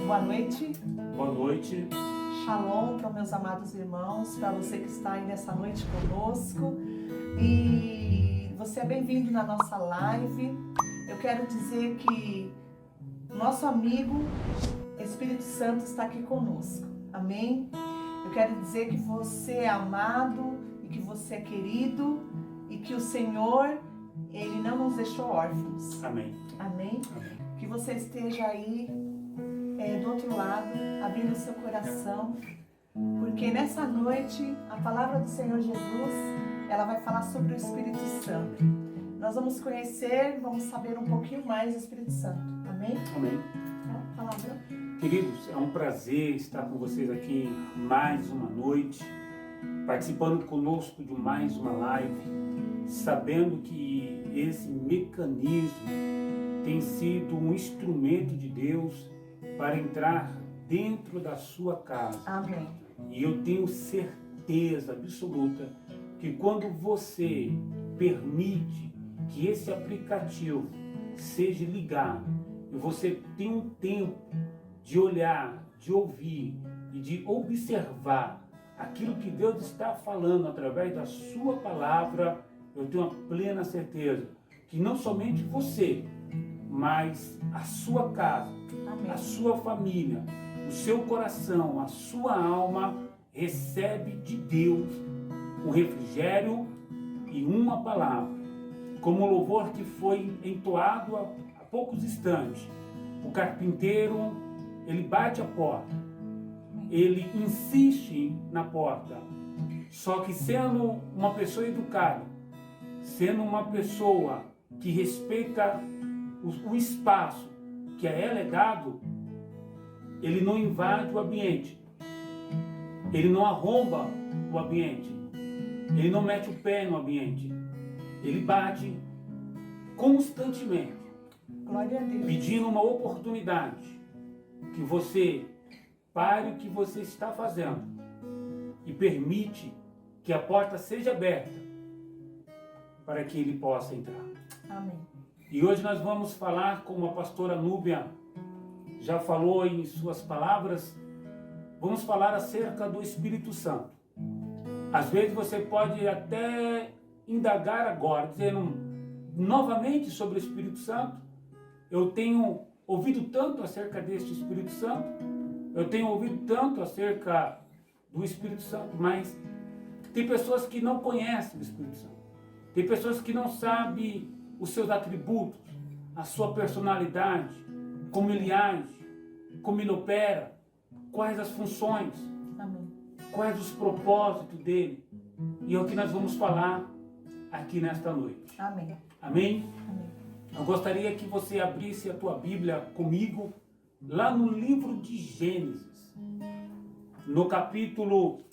Boa noite. Boa noite. Shalom para meus amados irmãos, para você que está aí nessa noite conosco. E você é bem-vindo na nossa live. Eu quero dizer que nosso amigo Espírito Santo está aqui conosco. Amém? Eu quero dizer que você é amado e que você é querido e que o Senhor, Ele não nos deixou órfãos. Amém. Amém? Amém. Que você esteja aí do outro lado, abrindo o seu coração, porque nessa noite a palavra do Senhor Jesus, ela vai falar sobre o Espírito Santo. Nós vamos conhecer, vamos saber um pouquinho mais do Espírito Santo. Amém? Amém. A palavra. Queridos, é um prazer estar com vocês aqui mais uma noite, participando conosco de mais uma live, sabendo que esse mecanismo tem sido um instrumento de Deus para entrar dentro da sua casa. Amém. E eu tenho certeza absoluta que quando você permite que esse aplicativo seja ligado e você tem um tempo de olhar, de ouvir e de observar aquilo que Deus está falando através da sua palavra, eu tenho a plena certeza que não somente você, mas a sua casa, Amém. a sua família, o seu coração, a sua alma recebe de Deus um refrigério e uma palavra. Como o louvor que foi entoado há poucos instantes. O carpinteiro, ele bate a porta, ele insiste na porta. Só que sendo uma pessoa educada, sendo uma pessoa que respeita o espaço que a ela é dado, ele não invade o ambiente, ele não arromba o ambiente, ele não mete o pé no ambiente, ele bate constantemente, Glória a Deus. pedindo uma oportunidade que você pare o que você está fazendo e permite que a porta seja aberta para que ele possa entrar. Amém. E hoje nós vamos falar, como a pastora Núbia já falou em suas palavras, vamos falar acerca do Espírito Santo. Às vezes você pode até indagar agora, dizendo novamente sobre o Espírito Santo. Eu tenho ouvido tanto acerca deste Espírito Santo, eu tenho ouvido tanto acerca do Espírito Santo, mas tem pessoas que não conhecem o Espírito Santo. Tem pessoas que não sabem os seus atributos, a sua personalidade, como ele age, como ele opera, quais as funções, Amém. quais os propósitos dele. E é o que nós vamos falar aqui nesta noite. Amém. Amém? Amém. Eu gostaria que você abrisse a tua Bíblia comigo lá no livro de Gênesis, no capítulo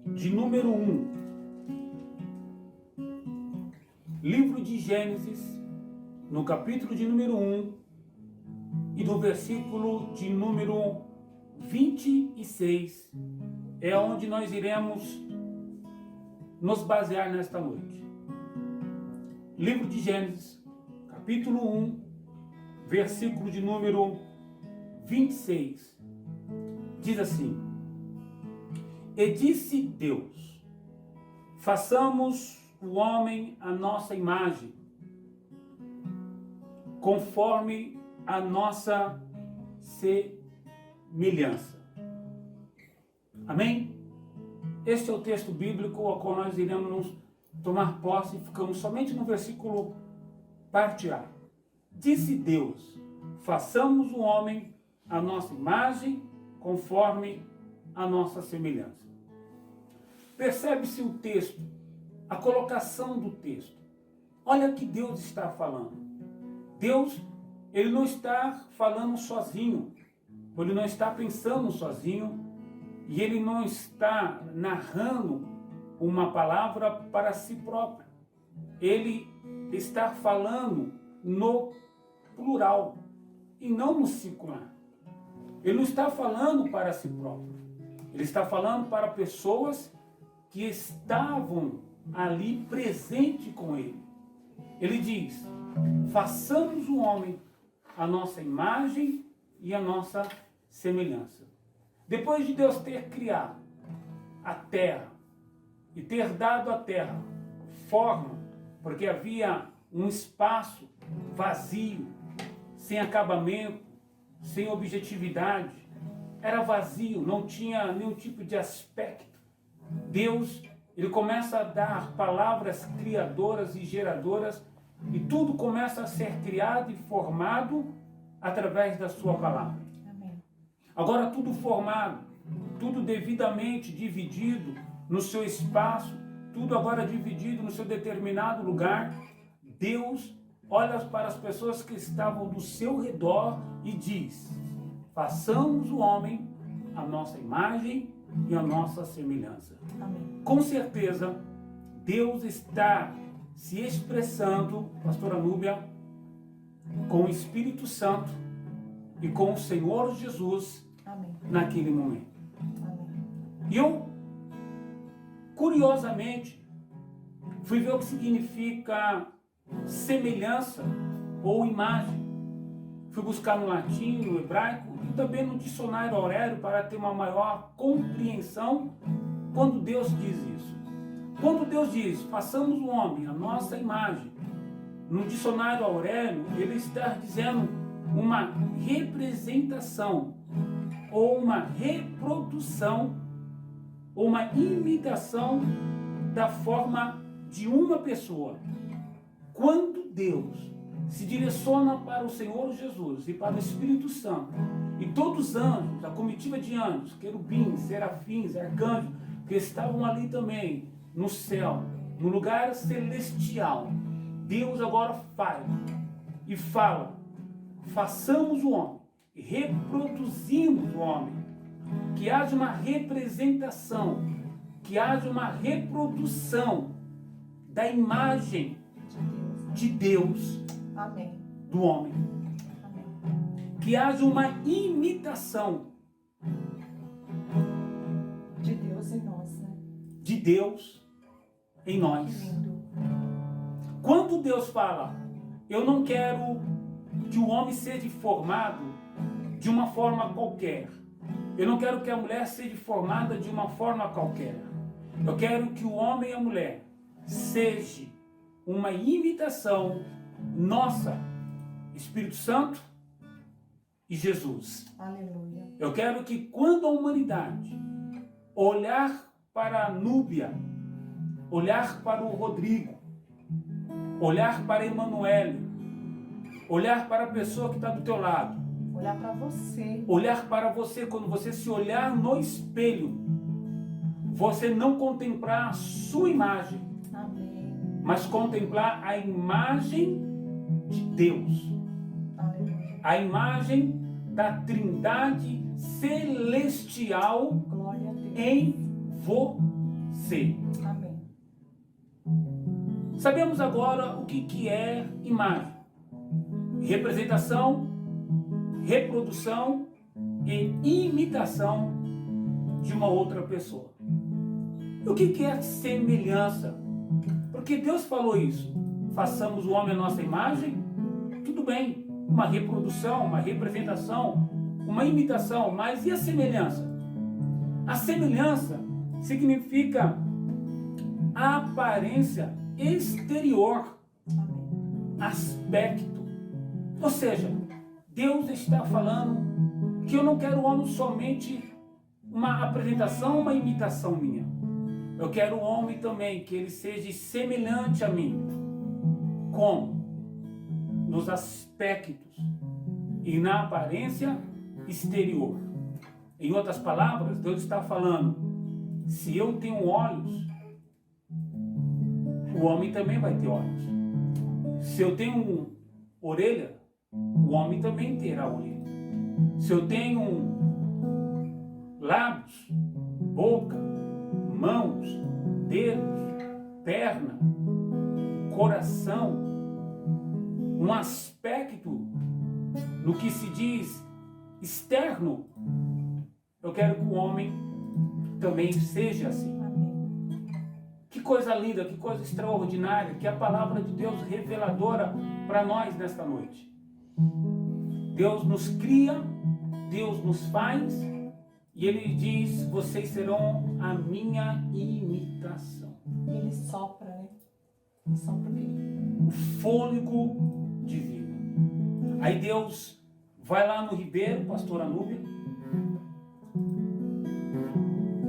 de número 1. Livro de Gênesis, no capítulo de número 1 e do versículo de número 26, é onde nós iremos nos basear nesta noite. Livro de Gênesis, capítulo 1, versículo de número 26, diz assim: E disse Deus, façamos o homem à nossa imagem, conforme a nossa semelhança. Amém? Este é o texto bíblico ao qual nós iremos nos tomar posse e ficamos somente no versículo parte A. Disse Deus, façamos o homem à nossa imagem, conforme a nossa semelhança. Percebe-se o texto, a colocação do texto. Olha o que Deus está falando. Deus, ele não está falando sozinho, ele não está pensando sozinho, e ele não está narrando uma palavra para si próprio. Ele está falando no plural e não no singular. Ele não está falando para si próprio. Ele está falando para pessoas que estavam ali presente com ele. Ele diz, façamos o homem à nossa imagem, e a nossa semelhança. Depois de Deus ter criado a terra e ter dado à terra forma, porque havia um espaço vazio, sem acabamento, sem objetividade, era vazio, não tinha nenhum tipo de aspecto. Deus, ele começa a dar palavras criadoras e geradoras, e tudo começa a ser criado e formado através da sua palavra. Amém. Agora tudo formado, tudo devidamente dividido no seu espaço, tudo agora dividido no seu determinado lugar, Deus olha para as pessoas que estavam do seu redor e diz: façamos o homem a nossa imagem e a nossa semelhança. Amém. Com certeza, Deus está se expressando, pastora Núbia, com o Espírito Santo e com o Senhor Jesus. Amém. Naquele momento. Amém. E eu, curiosamente, fui ver o que significa semelhança ou imagem. Fui buscar no latim, no hebraico e também no dicionário Aurélio para ter uma maior compreensão quando Deus diz isso. Quando Deus diz, façamos o homem a nossa imagem, no dicionário Aurélio, ele está dizendo uma representação, ou uma reprodução, ou uma imitação da forma de uma pessoa. Quando Deus se direciona para o Senhor Jesus e para o Espírito Santo, e todos os anjos, a comitiva de anjos, querubins, serafins, arcanjos, que estavam ali também, no céu, no lugar celestial, Deus agora fala, façamos o homem, reproduzimos o homem, que haja uma representação, que haja uma reprodução da imagem de Deus, Amém. do homem, Amém. que haja uma imitação De Deus em nós, né? de Deus em Que nós. lindo. Quando Deus fala, eu não quero que o homem seja formado de uma forma qualquer. Eu não quero que a mulher seja formada de uma forma qualquer. Eu quero que o homem e a mulher seja uma imitação nossa, Espírito Santo e Jesus. Aleluia. Eu quero que quando a humanidade olhar para a Núbia, olhar para o Rodrigo, olhar para a Emanuele, olhar para a pessoa que está do teu lado, Olhar para você. olhar para você, quando você se olhar no espelho, você não contemplar a sua imagem, Amém. mas contemplar a imagem de Deus, Aleluia. a imagem da Trindade celestial Glória a Deus. em você. Amém. Sabemos agora o que é imagem: representação, reprodução e imitação de uma outra pessoa. E o que é semelhança? Porque Deus falou isso. Façamos o homem a nossa imagem, tudo bem, uma reprodução, uma representação, uma imitação, mas e a semelhança? A semelhança significa a aparência exterior, Amém. aspecto. Ou seja, Deus está falando que eu não quero o homem somente uma apresentação, uma imitação minha. Eu quero o homem também que ele seja semelhante a mim. Como? Nos aspectos e na aparência exterior. Em outras palavras, Deus está falando, se eu tenho olhos, o homem também vai ter olhos. Se eu tenho orelha, o homem também terá orelha. Se eu tenho lábios, boca, mãos, dedos, perna, coração, um aspecto no que se diz externo, eu quero que o homem também seja assim. Amém. Que coisa linda, que coisa extraordinária, que a palavra de Deus reveladora para nós nesta noite. Deus nos cria, Deus nos faz, e Ele diz, vocês serão a minha imitação. Ele sopra, né? Ele sopra o quê? O fôlego de vida. Aí Deus vai lá no ribeiro, pastora Núbia,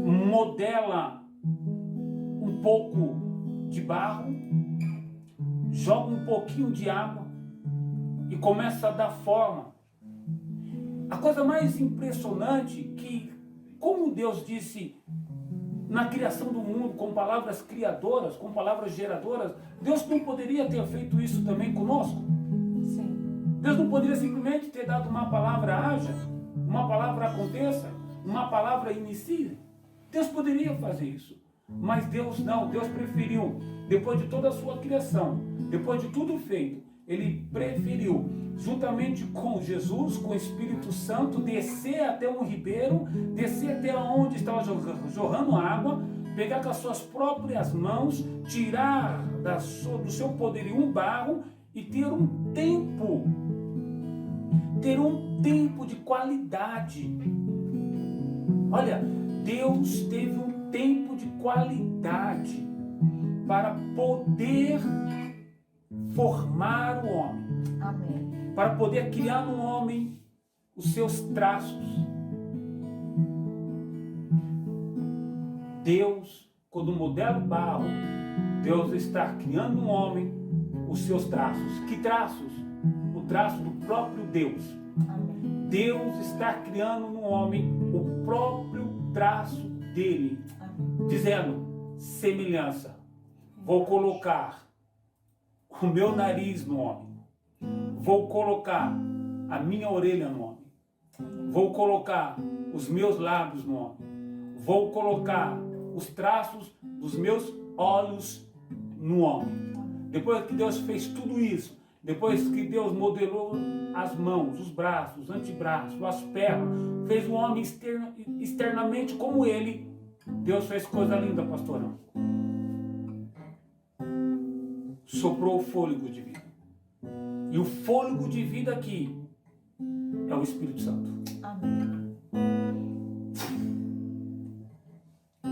modela um pouco de barro, joga um pouquinho de água e começa a dar forma. A coisa mais impressionante que, como Deus disse na criação do mundo, com palavras criadoras, com palavras geradoras, Deus não poderia ter feito isso também conosco? Sim. Deus não poderia simplesmente ter dado uma palavra haja, uma palavra aconteça, uma palavra inicie? Deus poderia fazer isso, mas Deus não. Deus preferiu, depois de toda a sua criação, depois de tudo feito, Ele preferiu, juntamente com Jesus, com o Espírito Santo, descer até um ribeiro, descer até onde estava jorrando água, pegar com as suas próprias mãos, tirar do seu poderio um barro e ter um tempo de qualidade. Olha, Deus teve um tempo de qualidade para poder formar o homem. Amém. Para poder criar no homem os seus traços. Deus, quando modela o barro, Deus está criando no homem os seus traços. Que traços? O traço do próprio Deus. Amém. Deus está criando no homem o próprio traço dele. Amém. Dizendo, semelhança. Vou colocar o meu nariz no homem. Vou colocar a minha orelha no homem. Vou colocar os meus lábios no homem. Vou colocar os traços dos meus olhos no homem. Depois que Deus fez tudo isso, depois que Deus modelou as mãos, os braços, os antebraços, as pernas, fez o homem externamente como ele, Deus fez coisa linda, pastorão. Soprou o fôlego de vida. E o fôlego de vida aqui é o Espírito Santo. Amém.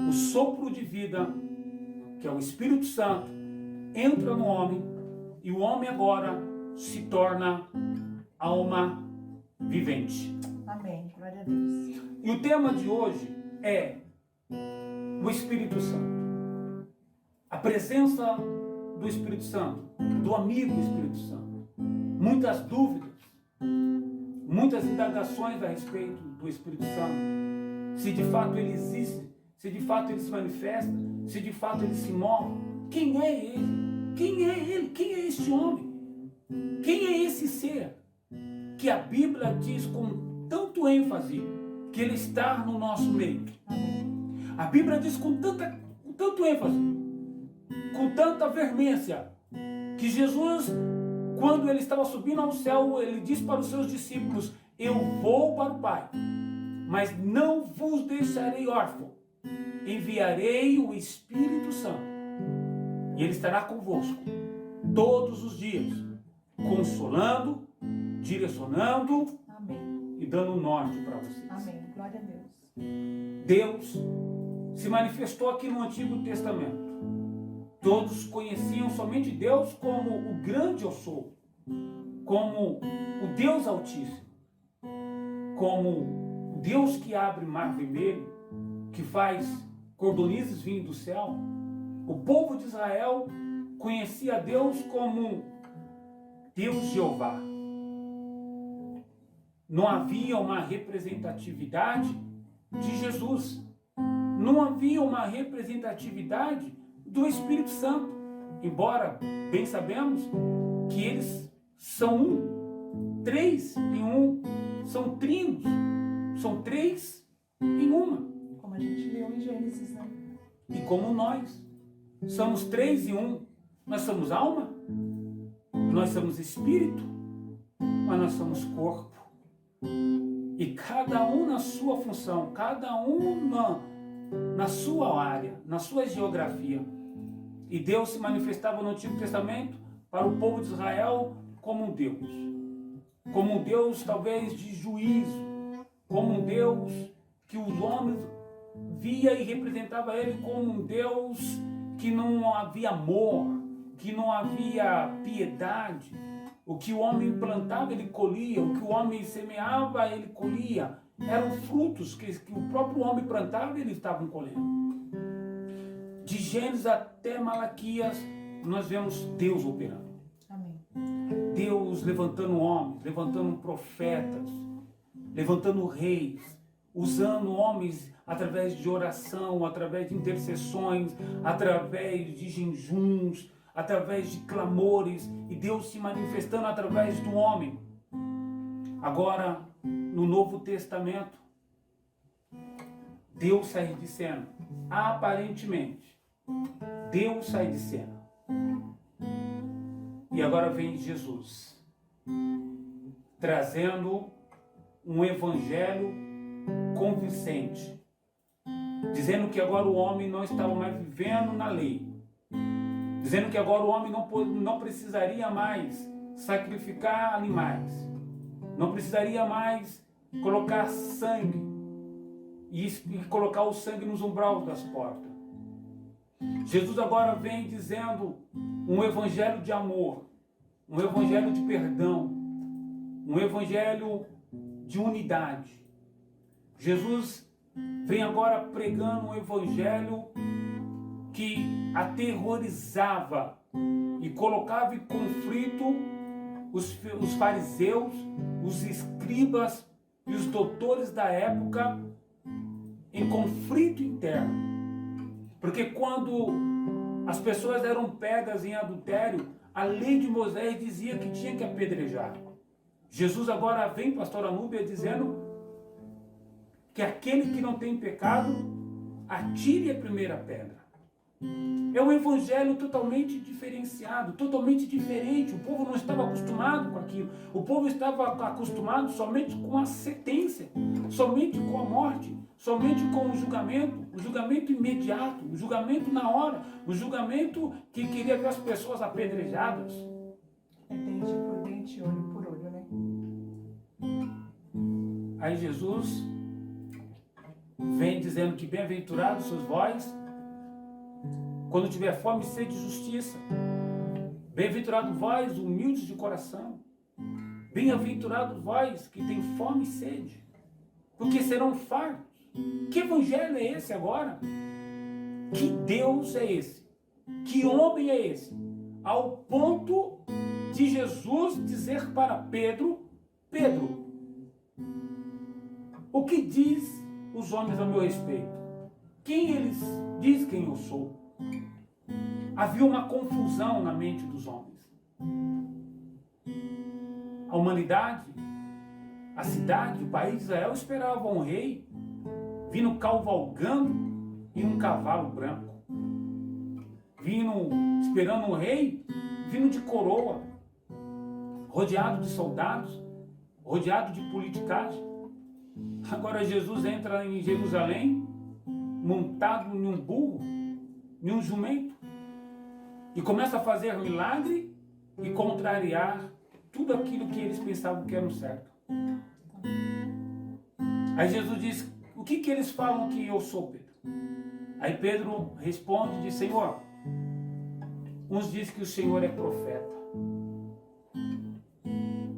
O sopro de vida, que é o Espírito Santo, entra no homem e o homem agora se torna alma vivente. Amém. Glória a Deus. E o tema de hoje é o Espírito Santo. A presença do Espírito Santo, do amigo Espírito Santo. Muitas dúvidas, muitas indagações a respeito do Espírito Santo. Se de fato ele existe, se de fato ele se manifesta, se de fato ele se move. Quem é ele? Quem é ele? Quem é este homem? Quem é esse ser que a Bíblia diz com tanto ênfase que ele está no nosso meio? A Bíblia diz com tanto ênfase, com tanta veemência, que Jesus, quando ele estava subindo ao céu, ele disse para os seus discípulos: eu vou para o Pai, mas não vos deixarei órfão, enviarei o Espírito Santo, e ele estará convosco todos os dias, consolando, direcionando, Amém. e dando um norte para vocês. Amém. Glória a Deus. Deus se manifestou aqui no Antigo Testamento. Todos conheciam somente Deus como o grande eu sou, como o Deus Altíssimo, como o Deus que abre mar vermelho, que faz cordonizes vir do céu. O povo de Israel conhecia Deus como Deus Jeová. Não havia uma representatividade de Jesus. Não havia uma representatividade do Espírito Santo. Embora bem sabemos que eles são um, três em um, são trinos, são três em uma. Como a gente leu em Gênesis, né? E como nós somos três em um, nós somos alma, nós somos espírito, mas nós somos corpo. E cada um na sua função, cada um na sua área, na sua geografia. E Deus se manifestava no Antigo Testamento para o povo de Israel como um Deus, como um Deus talvez de juízo, como um Deus que os homens via e representava ele como um Deus que não havia amor, que não havia piedade. O que o homem plantava, ele colhia. O que o homem semeava, ele colhia. Eram frutos que o próprio homem plantava e eles estavam colhendo. De Gênesis até Malaquias, nós vemos Deus operando. Amém. Deus levantando homens, levantando profetas, levantando reis, usando homens através de oração, através de intercessões, através de jejuns, através de clamores, e Deus se manifestando através do homem. Agora, no Novo Testamento, Deus sai de cena. Aparentemente, Deus sai de cena. E agora vem Jesus, trazendo um evangelho convincente, dizendo que agora o homem não estava mais vivendo na lei, dizendo que agora o homem não precisaria mais sacrificar animais, não precisaria mais colocar sangue e colocar o sangue nos umbrais das portas. Jesus agora vem dizendo um evangelho de amor, um evangelho de perdão, um evangelho de unidade. Jesus vem agora pregando um evangelho que aterrorizava e colocava em conflito os fariseus, os escribas e os doutores da época em conflito interno. Porque quando as pessoas eram pegas em adultério, a lei de Moisés dizia que tinha que apedrejar. Jesus agora vem, pastora Núbia, dizendo que aquele que não tem pecado, atire a primeira pedra. É um evangelho totalmente diferenciado, totalmente diferente. O povo não estava acostumado com aquilo. O povo estava acostumado somente com a sentença, somente com a morte, somente com o julgamento imediato, o julgamento na hora, o julgamento que queria ver as pessoas apedrejadas. É dente por dente, olho por olho, né? Aí Jesus vem dizendo que bem-aventurados sois vós quando tiver fome e sede de justiça. Bem-aventurados vós, humildes de coração. Bem-aventurados vós que têm fome e sede, porque serão fartos. Que evangelho é esse agora? Que Deus é esse? Que homem é esse? Ao ponto de Jesus dizer para Pedro: Pedro, o que diz os homens a meu respeito? Quem eles dizem quem eu sou? Havia uma confusão na mente dos homens. A humanidade, a cidade, o país de Israel esperavam um rei vindo cavalgando em um cavalo branco, esperando um rei vindo de coroa, rodeado de soldados, rodeado de politicagem. Agora Jesus entra em Jerusalém montado em um burro, em um jumento, e começa a fazer milagre e contrariar tudo aquilo que eles pensavam que era o certo. Aí Jesus diz: o que eles falam que eu sou, Pedro? Aí Pedro responde e diz: Senhor, uns dizem que o Senhor é profeta,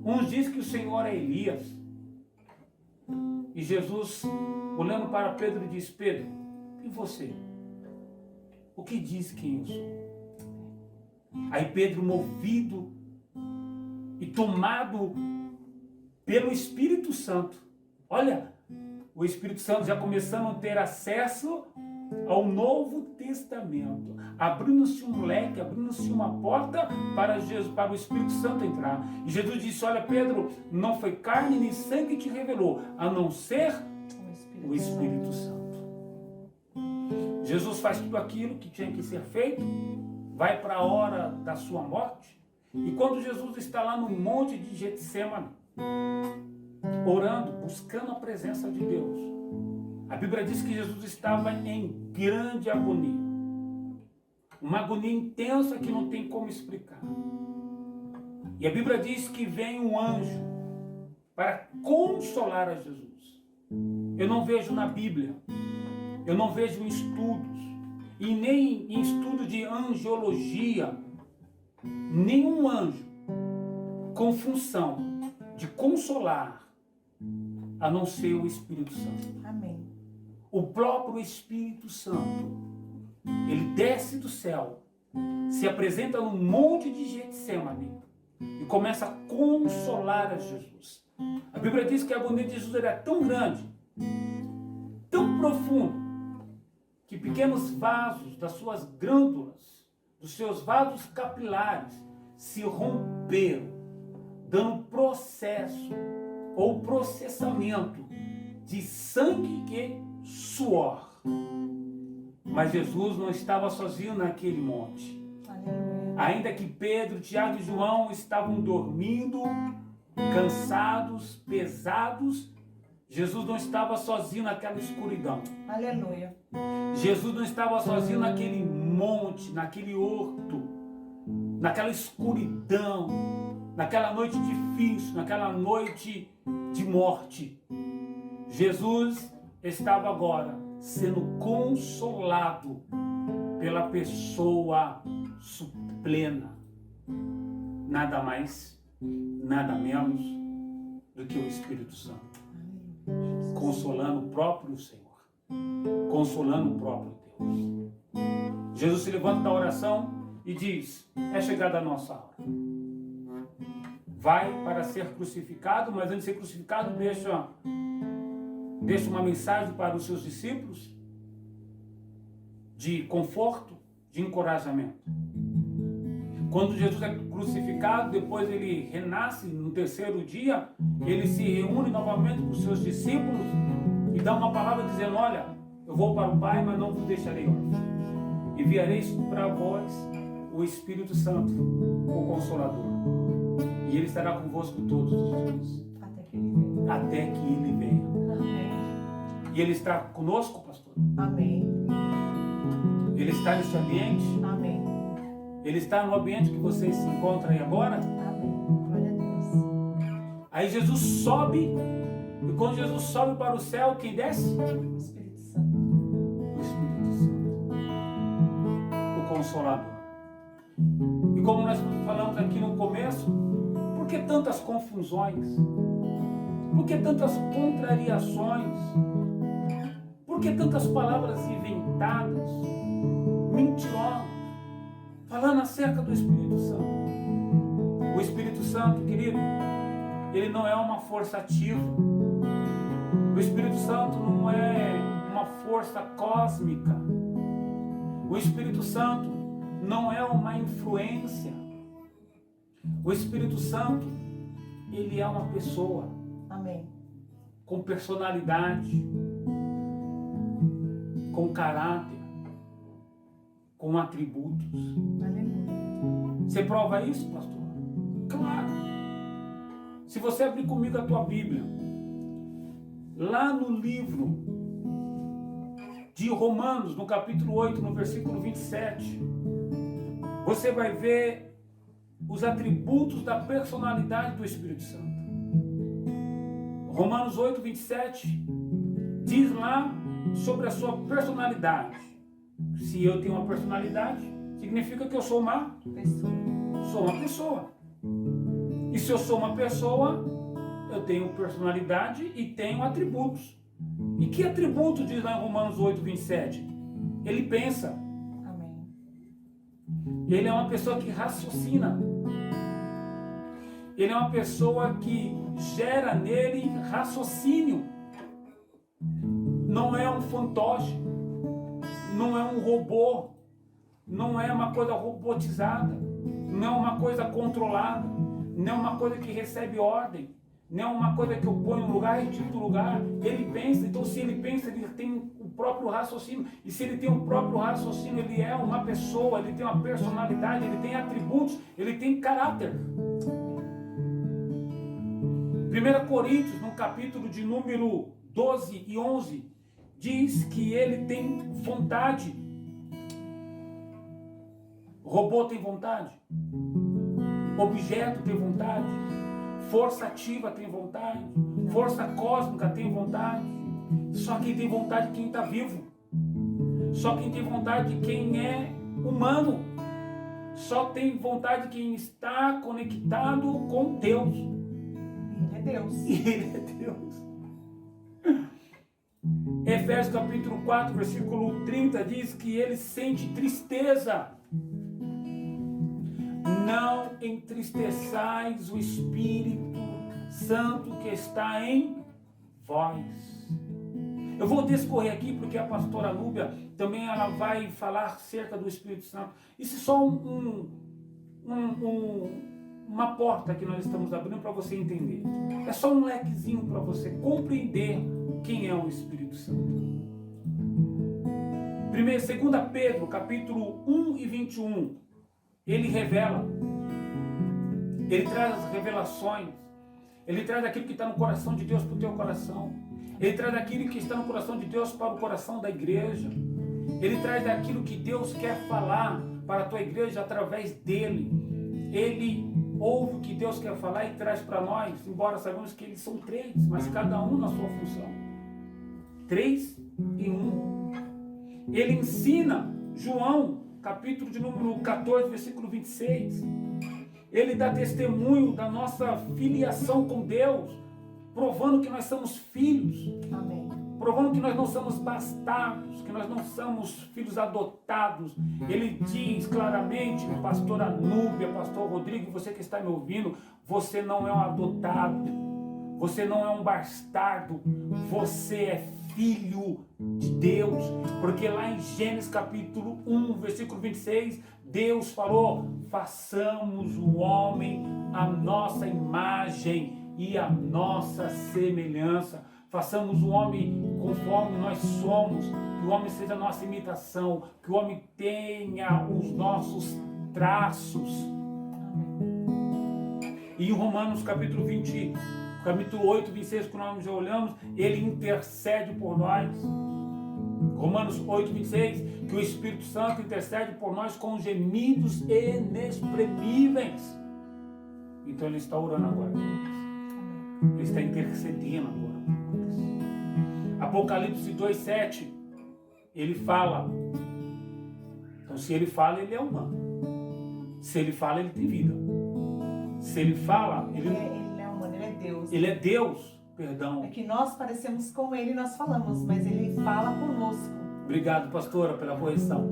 uns dizem que o Senhor é Elias. E Jesus, olhando para Pedro, diz: Pedro, e você? O que diz quem eu sou? Aí Pedro, movido e tomado pelo Espírito Santo, olha, o Espírito Santo já começando a ter acesso ao Novo Testamento, abrindo-se um leque, abrindo-se uma porta para Jesus, para o Espírito Santo entrar. E Jesus disse: olha, Pedro, não foi carne nem sangue que te revelou, a não ser o Espírito Santo. Jesus faz tudo aquilo que tinha que ser feito, vai para a hora da sua morte, e quando Jesus está lá no monte de Getsêmani, orando, buscando a presença de Deus, a Bíblia diz que Jesus estava em grande agonia, uma agonia intensa que não tem como explicar. E a Bíblia diz que vem um anjo para consolar a Jesus. Eu não vejo na Bíblia, eu não vejo em estudos, e nem em estudo de angiologia, nenhum anjo com função de consolar, a não ser o Espírito Santo. Amém. O próprio Espírito Santo, ele desce do céu, se apresenta no monte de Getsemane e começa a consolar a Jesus. A Bíblia diz que a agonia de Jesus era tão grande, tão profundo, que pequenos vasos das suas glândulas, dos seus vasos capilares, se romperam, dando processo ou processamento de sangue e suor. Mas Jesus não estava sozinho naquele monte. Aleluia. Ainda que Pedro, Tiago e João estavam dormindo, cansados, pesados, Jesus não estava sozinho naquela escuridão. Aleluia. Jesus não estava sozinho naquele monte, naquele horto, naquela escuridão, naquela noite difícil, naquela noite de morte. Jesus estava agora sendo consolado pela pessoa suplena, nada mais, nada menos do que o Espírito Santo, consolando o próprio Senhor, consolando o próprio Deus. Jesus se levanta da oração e diz: é chegada a nossa hora. Vai para ser crucificado, mas antes de ser crucificado deixa uma mensagem para os seus discípulos de conforto, de encorajamento. Quando Jesus é crucificado, depois ele renasce no terceiro dia, ele se reúne novamente com os seus discípulos e dá uma palavra dizendo: olha, eu vou para o Pai, mas não vos deixarei órfãos. Enviareis para vós o Espírito Santo, o Consolador. E ele estará convosco todos os dias. Até que ele venha. Amém. E ele está conosco, pastor? Amém. Ele está neste ambiente? Amém. Ele está no ambiente que vocês se encontram aí agora? Amém. Glória a Deus. Aí Jesus sobe, e quando Jesus sobe para o céu, quem desce? O Espírito Santo. O Espírito Santo, o Consolador. E como nós falamos aqui no começo, por que tantas confusões? Por que tantas contrariações? Por que tantas palavras inventadas, mentirosas, falando acerca do Espírito Santo? O Espírito Santo, querido, ele não é uma força ativa. O Espírito Santo não é uma força cósmica. O Espírito Santo não é uma influência. O Espírito Santo, ele é uma pessoa. Amém. Com personalidade, com caráter, com atributos. Aleluia. Você prova isso, pastor? Claro. Se você abrir comigo a tua Bíblia, lá no livro de Romanos, no capítulo 8, no versículo 27, você vai ver os atributos da personalidade do Espírito Santo. Romanos 8, 27 diz lá sobre a sua personalidade. Se eu tenho uma personalidade, significa que eu sou uma pessoa. E se eu sou uma pessoa, eu tenho personalidade e tenho atributos. E que atributo diz lá em Romanos 8, 27? Ele pensa. Amém. Ele é uma pessoa que raciocina. Ele é uma pessoa que gera nele raciocínio. Não é um fantoche, não é um robô, não é uma coisa robotizada, não é uma coisa controlada, não é uma coisa que recebe ordem, não é uma coisa que eu ponho no lugar e tiro do lugar. Ele pensa, então se ele pensa, ele tem o próprio raciocínio. E se ele tem o próprio raciocínio, ele é uma pessoa, ele tem uma personalidade, ele tem atributos, ele tem caráter. 1 Coríntios, no capítulo de número 12 e 11, diz que ele tem vontade. Robô tem vontade. Objeto tem vontade. Força ativa tem vontade. Força cósmica tem vontade. Só quem tem vontade é quem está vivo. Só quem tem vontade é quem é humano. Só tem vontade quem está conectado com Deus. Ele é Deus. Ele é Deus. Efésios capítulo 4, versículo 30 diz que ele sente tristeza. Não entristeçais o Espírito Santo que está em vós. Eu vou discorrer aqui porque a pastora Núbia também ela vai falar acerca do Espírito Santo. Isso é só uma porta que nós estamos abrindo para você entender. É só um lequezinho para você compreender quem é o Espírito Santo. 2 Pedro, capítulo 1 e 21, ele revela, ele traz as revelações, ele traz aquilo que está no coração de Deus para o teu coração, ele traz aquilo que está no coração de Deus para o coração da igreja, ele traz aquilo que Deus quer falar para a tua igreja através dele. Ele ouve o que Deus quer falar e traz para nós, embora sabemos que eles são 3, mas cada um na sua função. 3 em 1. Ele ensina, João, capítulo de número 14, versículo 26. Ele dá testemunho da nossa filiação com Deus, provando que nós somos filhos. Amém. Provando que nós não somos bastardos, que nós não somos filhos adotados. Ele diz claramente, pastora Núbia, pastor Rodrigo, você que está me ouvindo, você não é um adotado, você não é um bastardo, você é filho de Deus, porque lá em Gênesis capítulo 1, versículo 26, Deus falou, façamos o homem a nossa imagem e a nossa semelhança. Façamos o homem conforme nós somos, que o homem seja a nossa imitação, que o homem tenha os nossos traços. E em Romanos capítulo 8, 26, que nós já olhamos, ele intercede por nós. Romanos 8, 26, que o Espírito Santo intercede por nós com gemidos inexprimíveis. Então ele está orando agora. Ele está intercedendo agora. Apocalipse 2,7, ele fala. Então se ele fala, ele é humano. Se ele fala, ele tem vida. Se ele fala, ele é humano, ele é Deus. Ele é Deus, perdão. É que nós parecemos com ele e nós falamos, mas ele fala conosco. Obrigado, pastora, pela correção.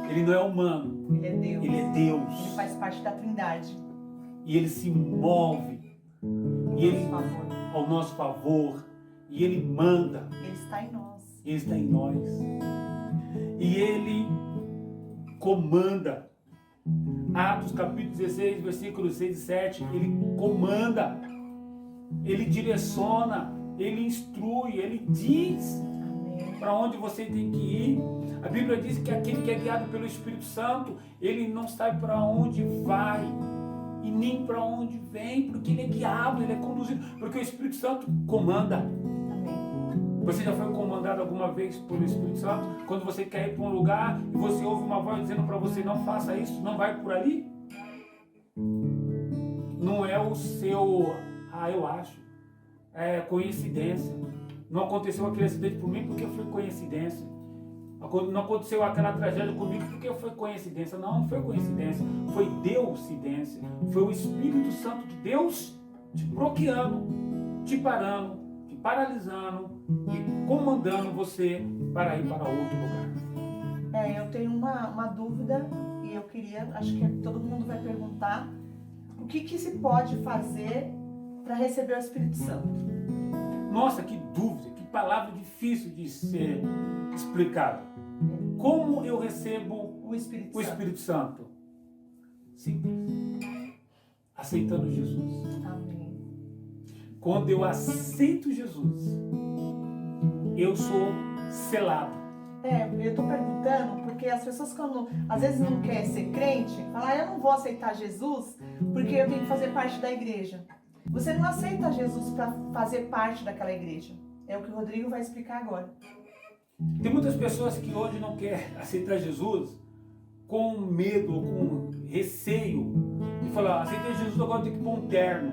Ele não é humano. Ele é Deus. Ele é Deus. Ele faz parte da Trindade. E ele se move. E ele, favor. ao nosso favor. E ele manda. Ele está em nós. Ele está em nós. E ele comanda. Atos capítulo 16, versículos 6 e 7. Ele comanda. Ele direciona. Ele instrui. Ele diz para onde você tem que ir. A Bíblia diz que aquele que é guiado pelo Espírito Santo, ele não sabe para onde vai e nem para onde vem, porque ele é guiado, ele é conduzido, porque o Espírito Santo comanda. Amém. Você já foi comandado alguma vez pelo Espírito Santo? Quando você quer ir para um lugar e você ouve uma voz dizendo para você, não faça isso, não vai por ali? Não é o seu, eu acho, é coincidência. Não aconteceu aquele acidente por mim porque foi coincidência. Não aconteceu aquela tragédia comigo porque foi coincidência. Não foi coincidência. Foi Deusidência. Foi o Espírito Santo de Deus te bloqueando, te parando, te paralisando e comandando você para ir para outro lugar. Eu tenho uma dúvida e eu queria, acho que todo mundo vai perguntar, o que se pode fazer para receber o Espírito Santo? Nossa, que dúvida, que palavra difícil de ser explicada. Como eu recebo o Espírito Santo? Simples. Aceitando Jesus. Amém. Quando eu aceito Jesus, eu sou selado. Eu estou perguntando porque as pessoas quando às vezes não querem ser crente, falam, eu não vou aceitar Jesus porque eu tenho que fazer parte da igreja. Você não aceita Jesus para fazer parte daquela igreja. É o que o Rodrigo vai explicar agora. Tem muitas pessoas que hoje não querem aceitar Jesus com medo, com receio de falar, aceitei Jesus, agora eu tenho que pôr um terno.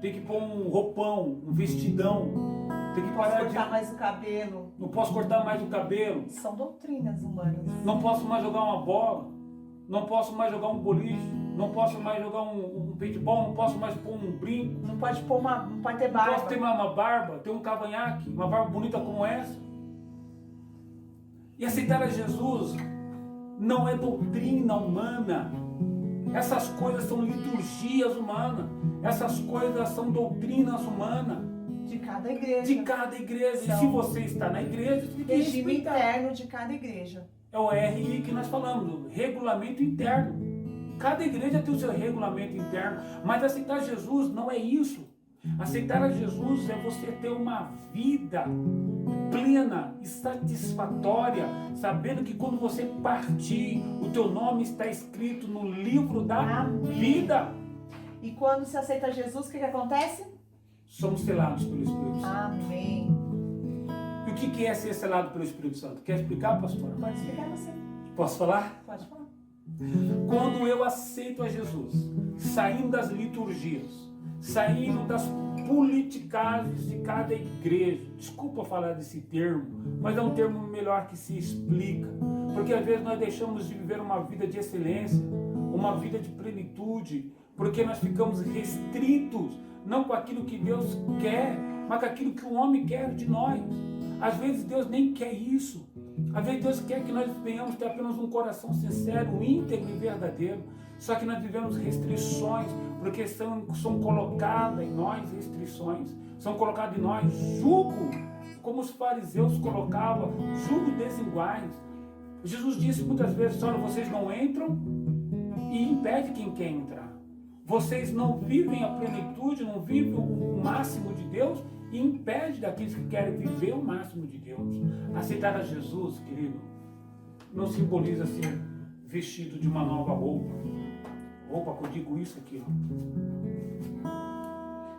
tem que pôr um roupão, um vestidão, tem que Não posso parar cortar de... mais o cabelo. Não posso cortar mais o cabelo, São doutrinas humanas. não posso mais jogar uma bola, não posso mais jogar um boliche, não posso mais jogar um paintball, não posso mais pôr um brinco, Não pode pôr não pode ter não barba. posso ter uma barba, ter um cavanhaque, uma barba bonita como essa. E aceitar a Jesus não é doutrina humana. Essas coisas são liturgias humanas. Essas coisas são doutrinas humanas. De cada igreja. De cada igreja. E se você está na igreja, você tem que Regime respeitar. interno de cada igreja. É o RI que nós falamos, regulamento interno. Cada igreja tem o seu regulamento interno. Mas aceitar Jesus não é isso. Aceitar a Jesus é você ter uma vida plena e satisfatória, sabendo que quando você partir, o teu nome está escrito no livro da vida. E quando se aceita Jesus, o que acontece? Somos selados pelo Espírito Santo. Amém. E o que é ser selado pelo Espírito Santo? Quer explicar, pastora? Pode explicar você. Posso falar? Pode falar. Quando eu aceito a Jesus, saindo das liturgias, saindo das politicagens de cada igreja, desculpa falar desse termo, mas é um termo melhor que se explica, porque às vezes nós deixamos de viver uma vida de excelência, uma vida de plenitude, porque nós ficamos restritos, não com aquilo que Deus quer, mas com aquilo que o homem quer de nós. Às vezes Deus nem quer isso. Às vezes Deus quer que nós venhamos ter apenas um coração sincero, íntegro e verdadeiro. Só que nós vivemos restrições, porque são colocadas em nós restrições, são colocadas em nós jugo, como os fariseus colocavam, jugo desiguais. Jesus disse muitas vezes: olha, vocês não entram e impede quem quer entrar. Vocês não vivem a plenitude, não vivem o máximo de Deus e impede daqueles que querem viver o máximo de Deus. Aceitar a Jesus, querido, não simboliza ser vestido de uma nova roupa. Roupa que eu digo isso aqui, ó.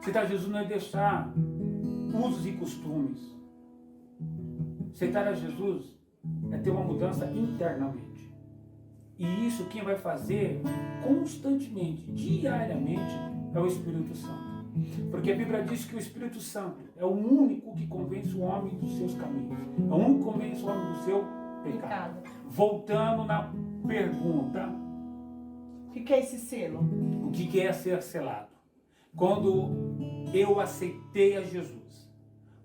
Aceitar Jesus não é deixar usos e costumes. Aceitar a Jesus é ter uma mudança internamente. E isso quem vai fazer constantemente, diariamente, é o Espírito Santo. Porque a Bíblia diz que o Espírito Santo é o único que convence o homem dos seus caminhos. É o único que convence o homem do seu pecado. Voltando na pergunta: o que é esse selo? o que é ser selado? Quando eu aceitei a Jesus,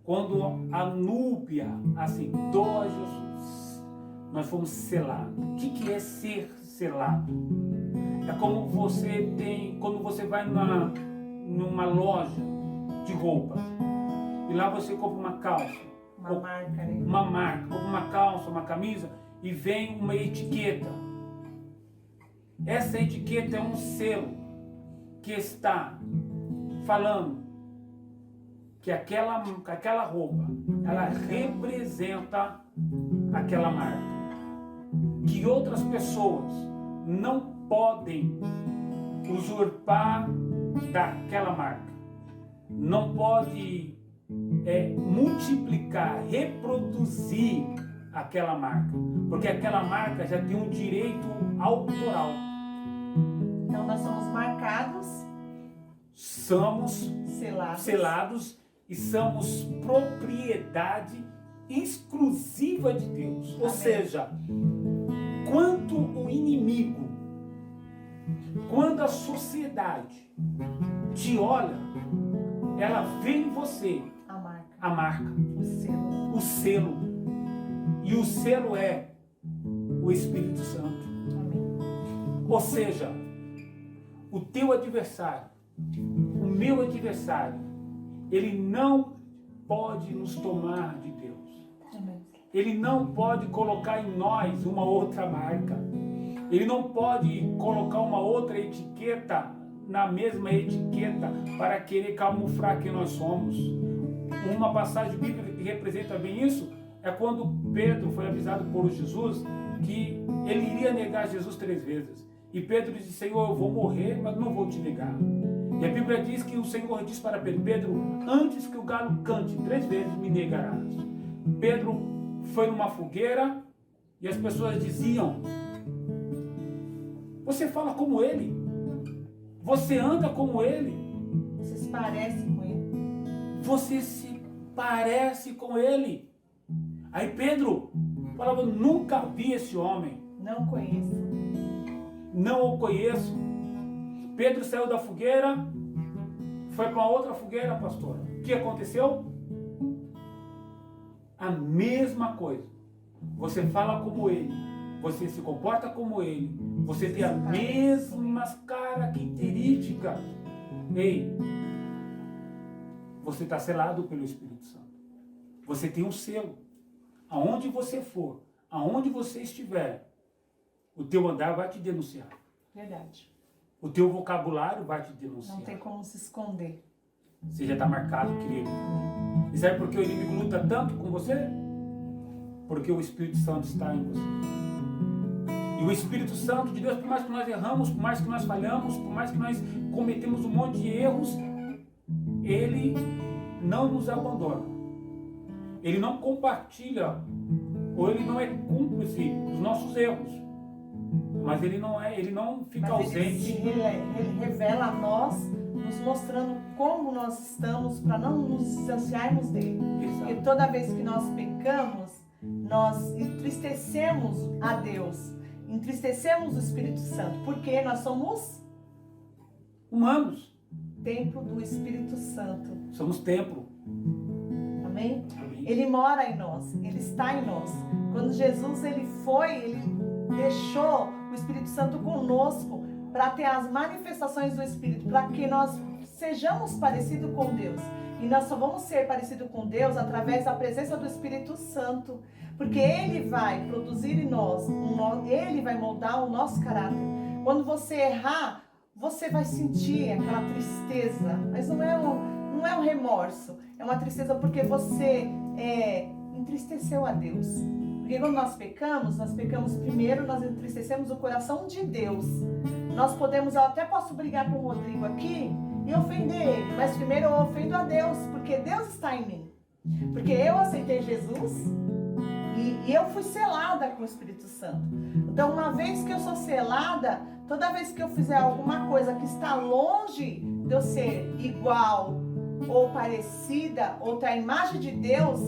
quando a Núbia aceitou a Jesus, nós fomos selados. O que é ser selado? É como você tem, quando você vai numa loja de roupas e lá você compra uma calça, Uma marca, né? uma marca, compra uma calça, uma camisa e vem uma etiqueta. Essa etiqueta é um selo que está falando que aquela roupa, ela representa aquela marca. Que outras pessoas não podem usurpar daquela marca. Não pode multiplicar, reproduzir aquela marca. Porque aquela marca já tem um direito autoral. Então nós somos marcados, Somos selados e somos propriedade exclusiva de Deus. Ou Amém. seja, quando o inimigo, quando a sociedade te olha, ela vê em você a marca, o selo. E o selo é o Espírito Santo. Amém. Ou seja, o teu adversário, o meu adversário, ele não pode nos tomar de Deus. Amém. Ele não pode colocar em nós uma outra marca. Ele não pode colocar uma outra etiqueta na mesma etiqueta para querer camuflar quem nós somos. Uma passagem bíblica que representa bem isso é quando Pedro foi avisado por Jesus que ele iria negar Jesus 3 vezes. E Pedro disse: Senhor, eu vou morrer, mas não vou te negar. E a Bíblia diz que o Senhor disse para Pedro: Pedro, antes que o galo cante 3 vezes me negarás. Pedro foi numa fogueira e as pessoas diziam: você fala como ele, você anda como ele, Você se parece com ele. Você se parece com ele. Aí Pedro falava, nunca vi esse homem. Não conheço. Não o conheço. Pedro saiu da fogueira, foi para uma outra fogueira, pastora. O que aconteceu? A mesma coisa. Você fala como ele, você se comporta como ele, você tem as mesmas características. Ei, você está selado pelo Espírito Santo. Você tem um selo. Aonde você for, aonde você estiver, o teu andar vai te denunciar. Verdade. O teu vocabulário vai te denunciar. Não tem como se esconder. Você já está marcado, querido. E sabe por que o inimigo luta tanto com você? Porque o Espírito Santo está em você. E o Espírito Santo de Deus, por mais que nós erramos, por mais que nós falhamos, por mais que nós cometemos um monte de erros, ele não nos abandona. Ele não compartilha, ou ele não é cúmplice dos nossos erros. Mas ele não fica ausente. Ele revela a nós, nos mostrando como nós estamos, para não nos distanciarmos dele. Exato. Porque toda vez que nós pecamos, nós entristecemos a Deus, entristecemos o Espírito Santo, porque nós somos Humanos. templo do Espírito Santo. Somos templo. Amém? Amém. Ele mora em nós, ele está em nós. Quando Jesus ele deixou o Espírito Santo conosco para ter as manifestações do Espírito, para que nós sejamos parecidos com Deus. E nós só vamos ser parecidos com Deus através da presença do Espírito Santo, porque Ele vai produzir em nós, Ele vai moldar o nosso caráter. Quando você errar, você vai sentir aquela tristeza, mas não é um remorso, é uma tristeza porque você entristeceu a Deus. Porque quando nós pecamos primeiro, nós entristecemos o coração de Deus. Eu até posso brigar com o Rodrigo aqui e ofender ele, mas primeiro eu ofendo a Deus, porque Deus está em mim. Porque eu aceitei Jesus e eu fui selada com o Espírito Santo. Então, uma vez que eu sou selada, toda vez que eu fizer alguma coisa que está longe de eu ser igual ou parecida ou ter a imagem de Deus,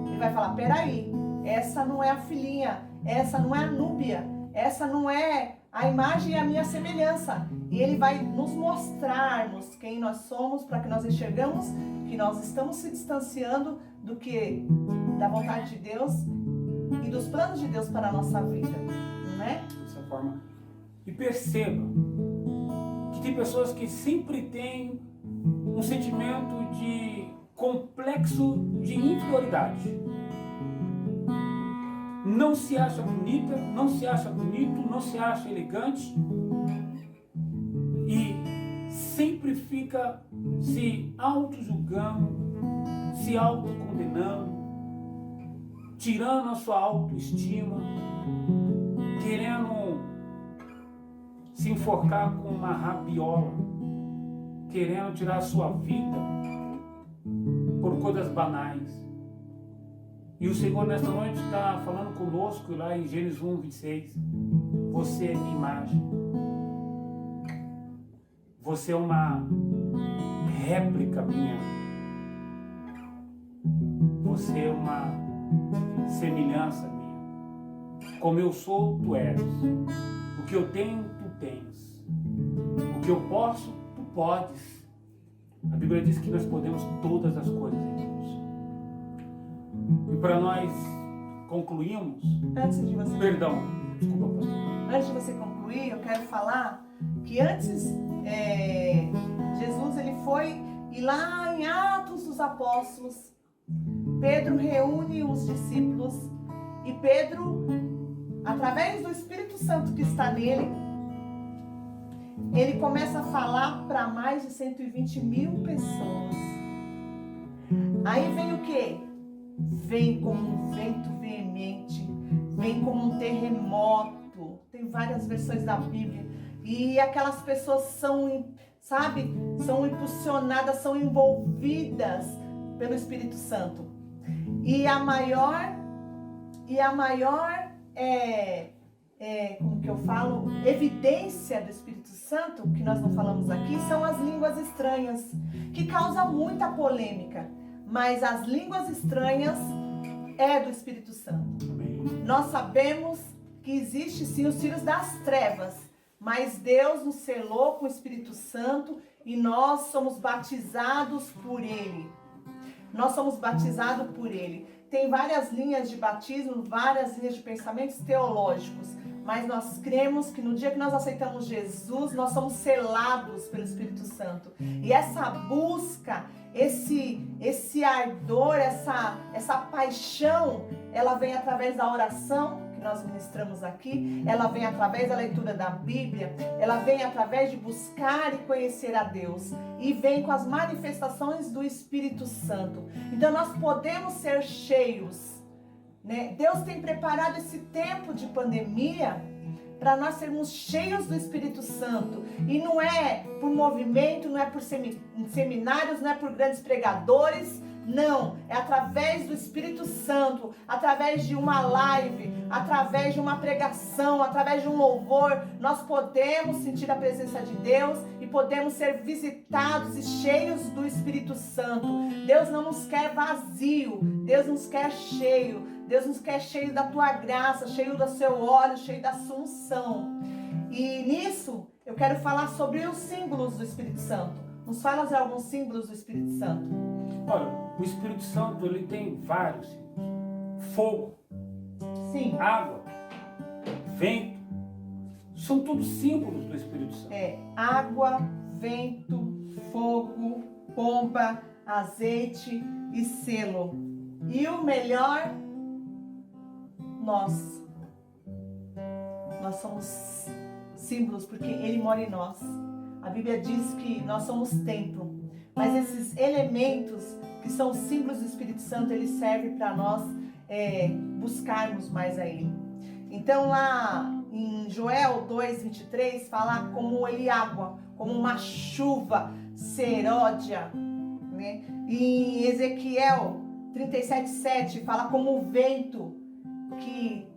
ele vai falar, peraí, essa não é a filhinha, essa não é a núbia, essa não é a imagem e a minha semelhança. E ele vai nos mostrarmos quem nós somos, para que nós enxergamos que nós estamos se distanciando da vontade de Deus e dos planos de Deus para a nossa vida, não é? Dessa forma. E perceba que tem pessoas que sempre têm um sentimento de complexo de inferioridade. Não se acha bonita, não se acha bonito, não se acha elegante e sempre fica se auto-julgando, se auto-condenando, tirando a sua autoestima, querendo se enforcar com uma rabiola, querendo tirar a sua vida por coisas banais. E o Senhor nesta noite está falando conosco lá em Gênesis 1, 26. Você é minha imagem. Você é uma réplica minha. Você é uma semelhança minha. Como eu sou, tu és. O que eu tenho, tu tens. O que eu posso, tu podes. A Bíblia diz que nós podemos todas as coisas em Deus. E para nós concluirmos... Antes de você... Perdão, desculpa, pastor. Antes de você concluir, eu quero falar que antes Jesus ele foi, e lá em Atos dos Apóstolos, Pedro reúne os discípulos e Pedro, através do Espírito Santo que está nele, ele começa a falar para mais de 120 mil pessoas. Aí vem o quê? Vem como um vento veemente, vem como um terremoto. Tem várias versões da Bíblia. E aquelas pessoas são impulsionadas, são envolvidas pelo Espírito Santo. E a maior como que eu falo, evidência do Espírito Santo, que nós não falamos aqui, são as línguas estranhas, que causam muita polêmica. Mas as línguas estranhas é do Espírito Santo. Amém. Nós sabemos que existe sim os filhos das trevas, mas Deus nos selou com o Espírito Santo e nós somos batizados por Ele. Nós somos batizados por Ele. Tem várias linhas de batismo, várias linhas de pensamentos teológicos, mas nós cremos que no dia que nós aceitamos Jesus, nós somos selados pelo Espírito Santo. E essa busca, esse ardor, essa paixão, ela vem através da oração, que nós ministramos aqui, ela vem através da leitura da Bíblia, ela vem através de buscar e conhecer a Deus, e vem com as manifestações do Espírito Santo. Então nós podemos ser cheios, né? Deus tem preparado esse tempo de pandemia para nós sermos cheios do Espírito Santo. E não é por movimento, não é por seminários, não é por grandes pregadores. Não, é através do Espírito Santo, através de uma live, através de uma pregação, através de um louvor, nós podemos sentir a presença de Deus e podemos ser visitados e cheios do Espírito Santo. Deus não nos quer vazio, Deus nos quer cheio. Deus nos quer cheio da tua graça, cheio do seu óleo, cheio da sua unção. E nisso eu quero falar sobre os símbolos do Espírito Santo. Nos fala de alguns símbolos do Espírito Santo. Olha, o Espírito Santo ele tem vários símbolos. Fogo, sim, água, vento, são todos símbolos do Espírito Santo. Água, vento, fogo, pomba, azeite e selo. E o melhor, nós somos símbolos porque Ele mora em nós. A Bíblia diz que nós somos templo, mas esses elementos que são símbolos do Espírito Santo, eles servem para nós buscarmos mais a Ele. Então lá em Joel 2:23 fala como Ele água, como uma chuva seródia, né? E em Ezequiel 37:7 fala como o vento que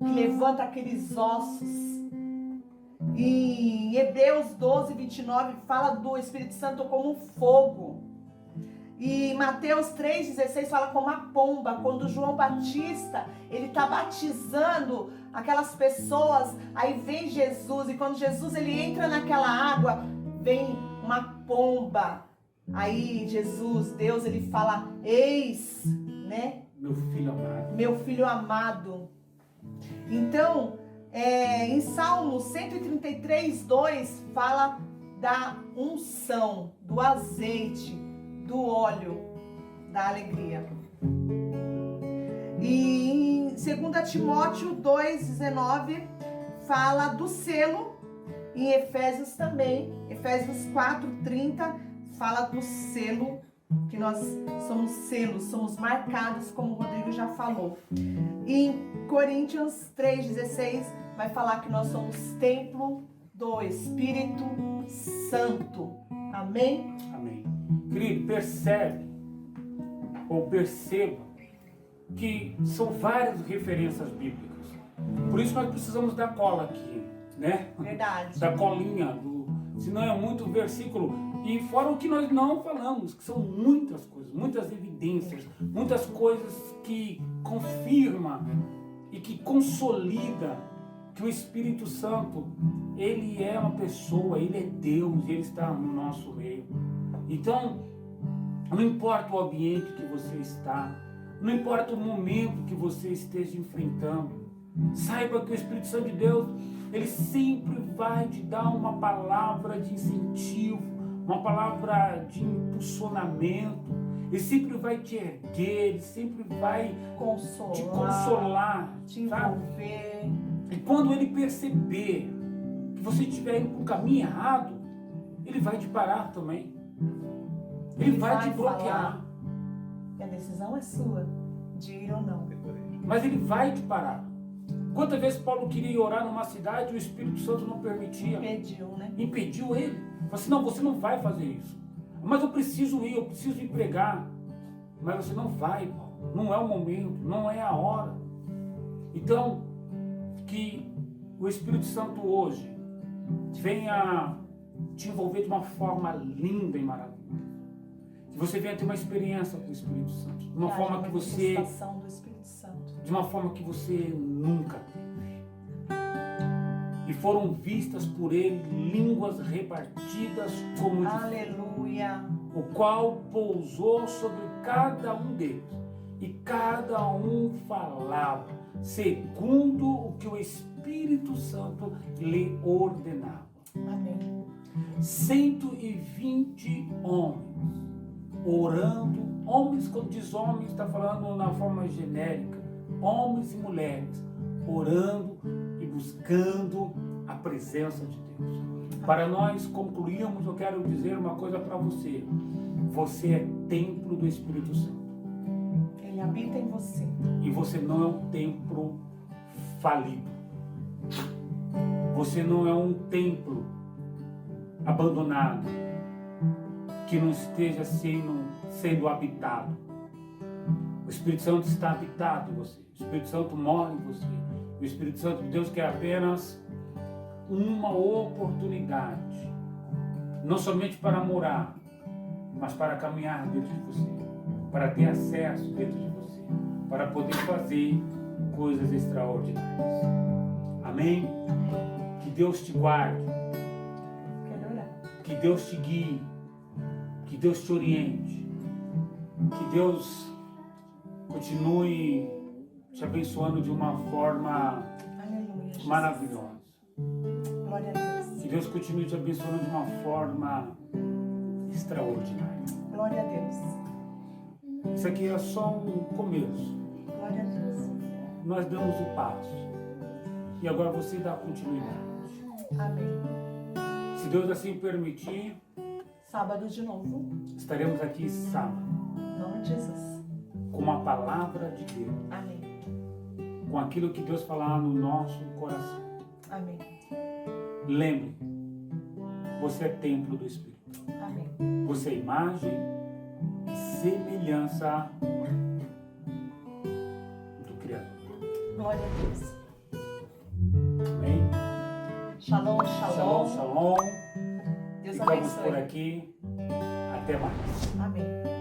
levanta aqueles ossos. E em Hebreus 12:29 fala do Espírito Santo como um fogo. E Mateus 3:16 fala como a pomba, quando João Batista ele está batizando aquelas pessoas, aí vem Jesus, e quando Jesus ele entra naquela água, vem uma pomba. Aí Jesus, Deus, ele fala, eis, né? Meu filho amado. Então, em Salmos 133:2 fala da unção, do azeite, do óleo, da alegria. E em 2 Timóteo 2:19 fala do selo. Em Efésios também, Efésios 4:30 fala do selo, que nós somos selos, somos marcados, como o Rodrigo já falou. E em Coríntios 3:16 vai falar que nós somos templo do Espírito Santo. Amém? Amém. Querido, perceba que são várias referências bíblicas. Por isso nós precisamos da cola aqui, né? Verdade. Da colinha, senão é muito versículo. E fora o que nós não falamos, que são muitas coisas, muitas evidências, muitas coisas que confirmam e que consolidam que o Espírito Santo, ele é uma pessoa, ele é Deus, ele está no nosso meio. Então, não importa o ambiente que você está, não importa o momento que você esteja enfrentando, saiba que o Espírito Santo de Deus, ele sempre vai te dar uma palavra de incentivo, uma palavra de impulsionamento. Ele sempre vai te erguer, ele sempre vai te consolar, te envolver. E quando ele perceber que você estiver indo para o caminho errado, ele vai te parar também. Ele vai te bloquear. E a decisão é sua, de ir ou não. Mas ele vai te parar. Quantas vezes Paulo queria orar numa cidade e o Espírito Santo não permitia? Impediu, né? Impediu ele. Falou assim, não, você não vai fazer isso. Mas eu preciso ir, eu preciso ir pregar. Mas você não vai, Paulo. Não é o momento, não é a hora. Então, que o Espírito Santo hoje venha te envolver de uma forma linda e maravilhosa. Que você venha ter uma experiência com o Espírito Santo, de uma forma que você, manifestação do Espírito Santo. de uma forma que você nunca teve. E foram vistas por ele línguas repartidas como de fogo, Aleluia. o qual pousou sobre cada um deles, e cada um falava segundo o que o Espírito Santo lhe ordenava. Amém. 120 homens orando, homens, quando diz homens, está falando na forma genérica, homens e mulheres orando e buscando a presença de Deus. Para nós concluirmos, eu quero dizer uma coisa para você: você é templo do Espírito Santo. Ele habita em você. E você não é um templo falido. Você não é um templo abandonado, que não esteja sendo habitado. O Espírito Santo está habitado em você. O Espírito Santo mora em você. O Espírito Santo de Deus quer apenas uma oportunidade, não somente para morar, mas para caminhar dentro de você, para ter acesso dentro de você, para poder fazer coisas extraordinárias. Amém? Que Deus te guarde, Quero orar. que Deus te guie, que Deus te oriente, que Deus continue te abençoando de uma forma Aleluia. Jesus. maravilhosa. Glória a Deus. Que Deus continue te abençoando de uma forma extraordinária. Glória a Deus. Isso aqui é só um começo. Glória a Deus. Nós damos o passo. E agora você dá continuidade. Amém. Se Deus assim permitir, Sábado de novo. estaremos aqui sábado Em nome de Jesus. com a palavra de Deus, Amém. com aquilo que Deus falar no nosso coração. Amém. Lembre, você é templo do Espírito. Amém. Você é imagem e semelhança do Criador. Glória a Deus. Amém? Shalom, Shalom, shalom. shalom. Deus Ficamos por abençoe. aqui. Até mais. Amém.